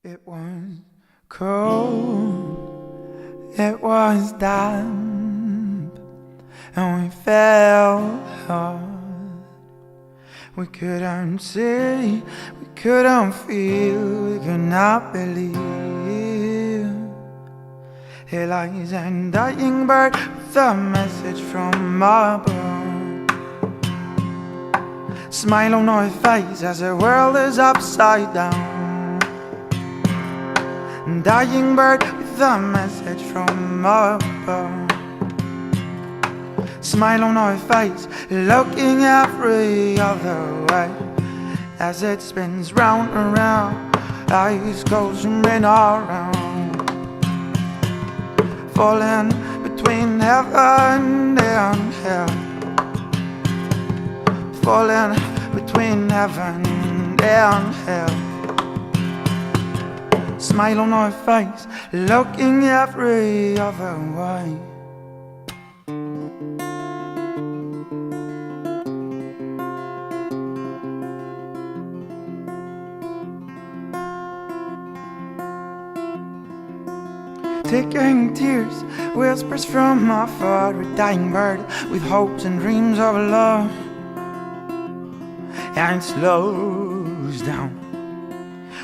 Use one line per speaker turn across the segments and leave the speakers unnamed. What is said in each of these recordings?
It was cold, it was damp, and we fell hard. We couldn't see, we couldn't feel, we could not believe. Here lies a dying bird with a message from above. Smile on our face as the world is upside down. Dying bird with a message from above. Smile on our face, looking every other way as it spins round and round, eyes goes zooming around, falling between heaven and hell, falling between heaven and hell. Smile on our face, looking every other way. Taking tears, whispers from afar, a dying bird with hopes and dreams of love. And it slows down.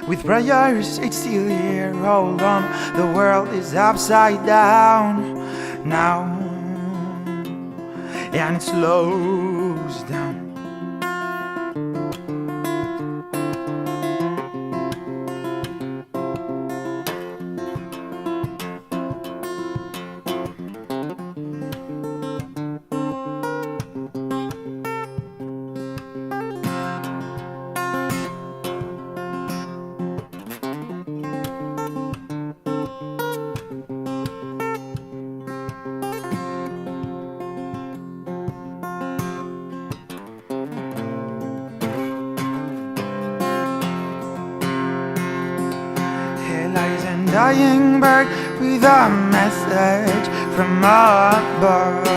With prayers, it's still here, hold on, the world is upside down now. And it slows down. Dying bird with a message from above.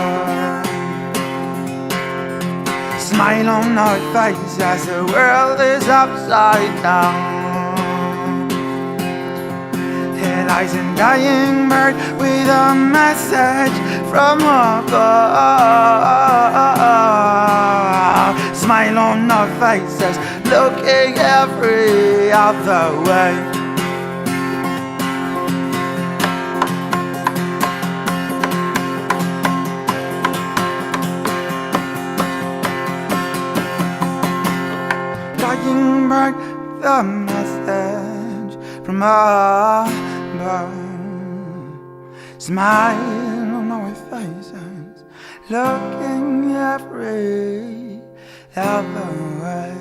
Smile on our face as the world is upside down. Here lies a dying bird with a message from above. Smile on our faces, looking every other way. Dying bird with a message from above. Smile on our faces, looking every other way.